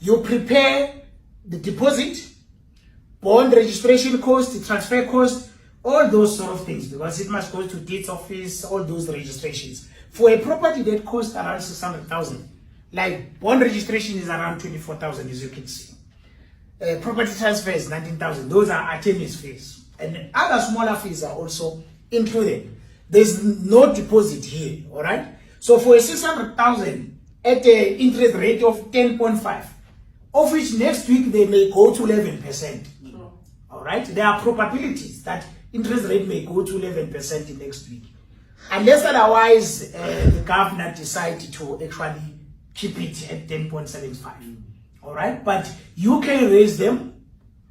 You prepare the deposit, bond registration cost, the transfer cost, all those sort of things, because it must go to deeds office, all those registrations. For a property that costs around 600,000, like bond registration is around 24,000, as you can see. Property transfer is 19,000. Those are attorney's fees. And other smaller fees are also included. There's no deposit here, all right? So for a 600,000 at an interest rate of 10.5, of which next week they may go to 11%. All right? There are probabilities that interest rate may go to 11% next week. Unless otherwise the governor decides to actually keep it at 10.75. All right? But UK raised them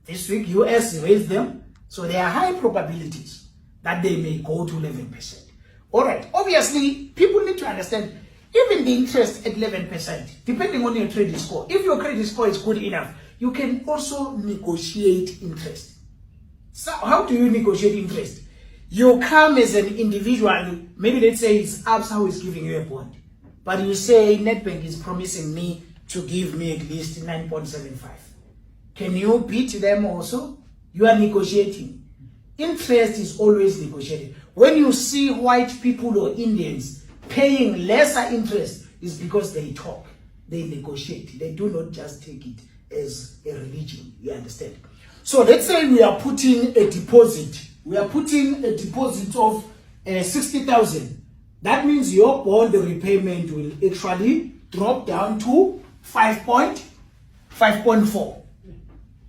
this week, US raised them. So there are high probabilities that they may go to 11%. All right. Obviously, people need to understand, even the interest at 11%, depending on your credit score, if your credit score is good enough, you can also negotiate interest. So how do you negotiate interest? You come as an individual, maybe let's say it's ABSA who is giving you a bond, but you say Nedbank is promising me to give me at least 9.75. Can you beat them also? You are negotiating. Interest is always negotiated. When you see white people or Indians paying lesser interest, is because they talk, they negotiate. They do not just take it as a religion. You understand? So let's say we are putting a deposit. We are putting a deposit of 60,000. That means your bond repayment will actually drop down to 5.4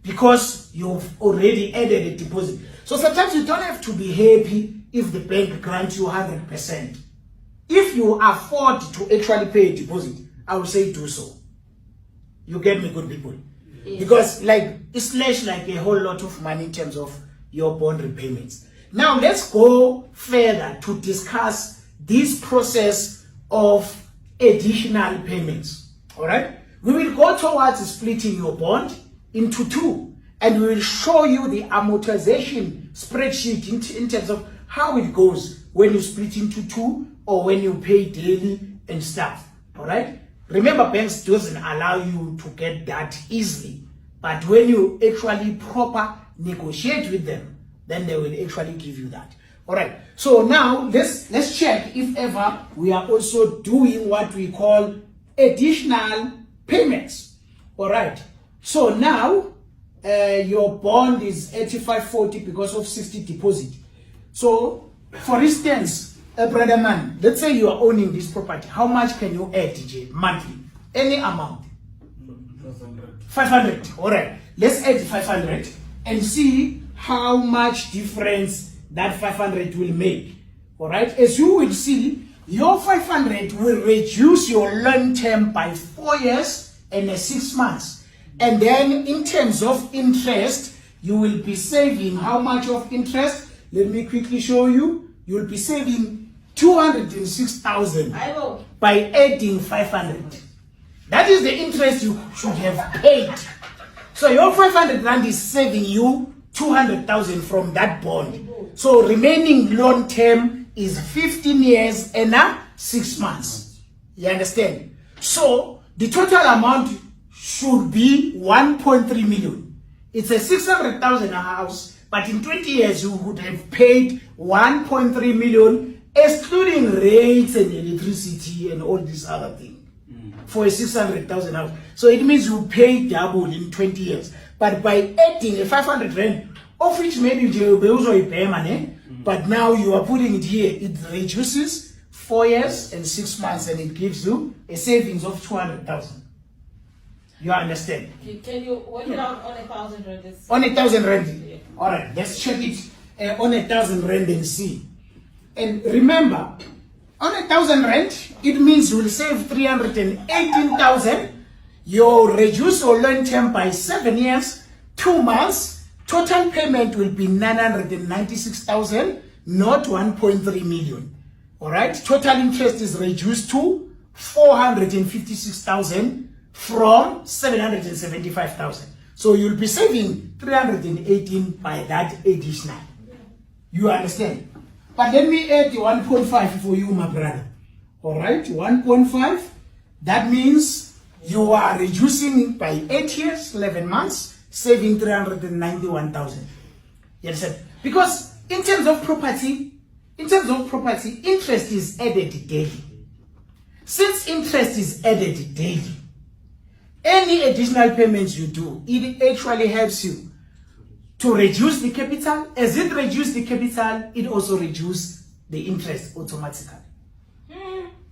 because you've already added a deposit. So sometimes you don't have to be happy if the bank grants you 100%. If you afford to actually pay a deposit, I would say do so. You get me, good people? Yes. Because it's less like a whole lot of money in terms of your bond repayments. Now let's go further to discuss this process of additional payments. All right? We will go towards splitting your bond into two, and we will show you the amortization spreadsheet in terms of how it goes when you split into two or when you pay daily and stuff. All right? Remember, banks doesn't allow you to get that easily, but when you actually proper negotiate with them, then they will actually give you that. All right. So now let's check if ever we are also doing what we call additional payments. All right. So now your bond is 8540 because of 60 deposit. So for instance, brother man, let's say you are owning this property. How much can you add, DJ, monthly? Any amount? 500. All right. Let's add 500 and see how much difference that 500 will make. All right. As you will see, your 500 will reduce your loan term by 4 years and 6 months. And then in terms of interest, you will be saving how much of interest? Let me quickly show you. You will be saving 206,000 by adding 500. That is the interest you should have paid. So your 500 rand is saving you 200,000 from that bond. So remaining loan term is 15 years and 6 months. You understand? So the total amount should be 1.3 million. It's a 600,000 house, but in 20 years you would have paid 1.3 million, excluding rates and electricity and all these other things, for a 600,000 house. So it means you pay double in 20 years. But by adding a 500 rand, of which maybe you pay money, but now you are putting it here, it reduces 4 years and 6 months, and it gives you a savings of 200,000. You understand? Can you work it out on 1,000 rand? On 1,000 rand. Yeah. All right, let's check it on 1,000 rand and see. And remember, on 1,000 rand, it means you will save 318,000. You reduce your loan term by 7 years, 2 months. Total payment will be 996,000, not 1.3 million. All right. Total interest is reduced to 456,000 from 775,000. So you'll be saving 318 by that additional. You understand? But let me add the 1.5 for you, my brother. All right, 1.5. That means You are reducing it by 8 years, 11 months, saving 391,000. You understand? Because in terms of property, interest is added daily. Since interest is added daily, any additional payments you do, it actually helps you to reduce the capital. As it reduces the capital, it also reduces the interest automatically.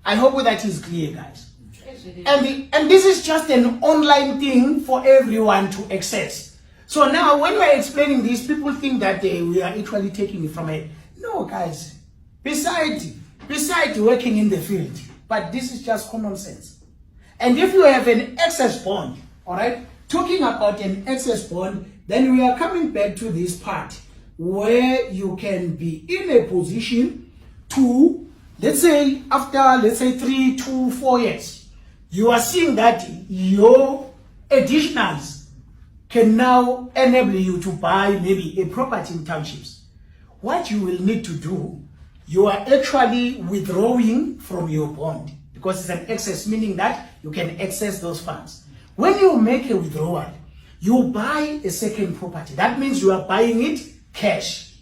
I hope that is clear, guys. And this is just an online thing for everyone to access. So now when we are explaining this, people think that we are actually taking it from a... No, guys. Besides working in the field, but this is just common sense. And if you have an excess bond, all right, talking about an excess bond, then we are coming back to this part where you can be in a position to, let's say, after, 3 to 4 years, you are seeing that your additionals can now enable you to buy maybe a property in townships. What you will need to do, you are actually withdrawing from your bond because it's an excess, meaning that you can access those funds. When you make a withdrawal, you buy a second property. That means you are buying it cash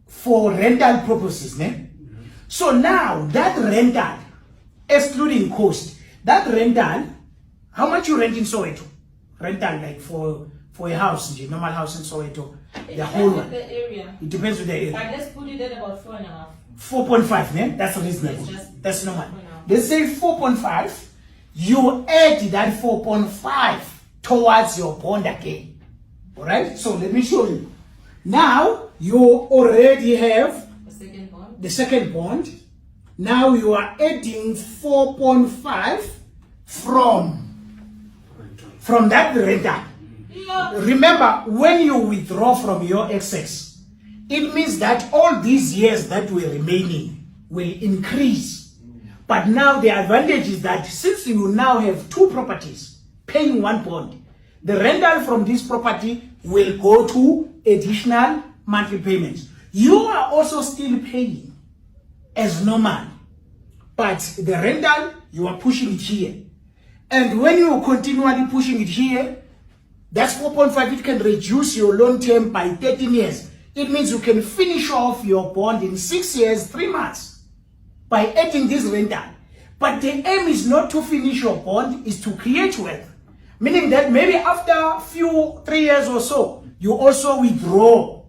for rental purposes. So now that rental, excluding cost, that rental, how much you rent in Soweto? Rental like for a house, the normal house in Soweto, the whole one. The area. It depends on the area. But let's put it at about 4.5. 4.5, that's reasonable. That's normal. They say 4.5, you add that 4.5 towards your bond again. Alright? So let me show you. Now you already have the second bond. Now you are adding 4.5 from that rental. Remember, when you withdraw from your excess, it means that all these years that were remaining will increase. But now the advantage is that since you now have 2 properties paying 1 bond, the rental from this property will go to additional monthly payments. You are also still paying as normal, but the rental, you are pushing it here. And when you continually pushing it here, that's 4.5, it can reduce your loan term by 13 years. It means you can finish off your bond in 6 years, 3 months by adding this rental. But the aim is not to finish your bond, is to create wealth. Meaning that maybe after 3 years or so, you also withdraw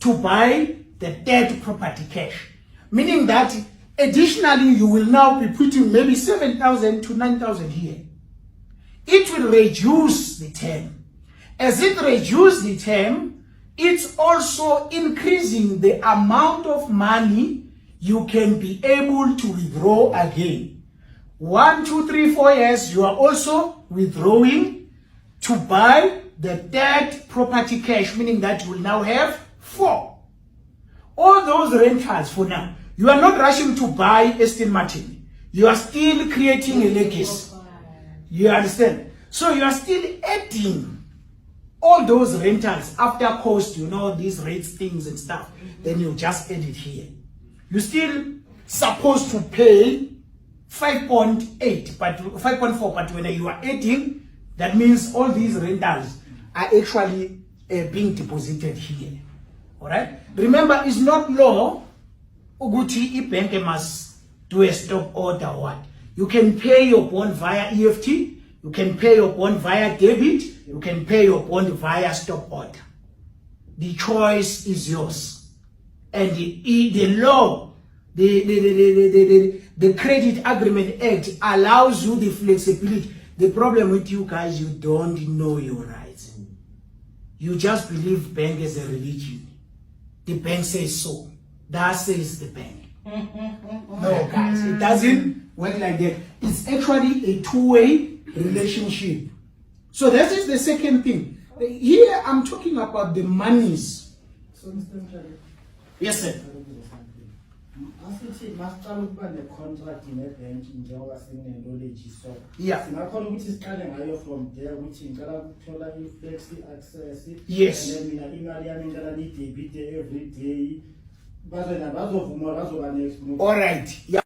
to buy the third property cash. Meaning that additionally, you will now be putting maybe 7,000 to 9,000 here. It will reduce the term. As it reduces the term, it's also increasing the amount of money you can be able to withdraw again. 1, 2, 3, 4 years, you are also withdrawing to buy the third property cash, meaning that you will now have 4. All those rentals for now, you are not rushing to buy Aston Martin. You are still creating a legacy. You understand? So you are still adding all those rentals after cost, these rates, things and stuff. Then you just add it here. You're still supposed to pay 5.8, but 5.4, but when you are adding, that means all these rentals are actually being deposited here. Alright? Remember, it's not law Uguti bank must do a stop order or what. You can pay your bond via EFT, you can pay your bond via debit, you can pay your bond via stop order. The choice is yours. And the law, the Credit Agreement Act allows you the flexibility. The problem with you guys, you don't know your rights. You just believe bank is a religion. The bank says so. That says the bank. No, guys, it doesn't work like that. It's actually a two-way relationship. So that is the second thing. Here I'm talking about the monies. So, Mr. Mchale, Yes, sir. asithi masiqala ukuba ne-contract ne-bank njengoba sine-knowledge so Yeah. singakhona ukuthi siqale ngayo from there ukuthi ngicela ukuthola i-flexi access. Yes. And then mina imali yami ngicela niyidebite every day bazovuma bazoba next move. All right. Yeah.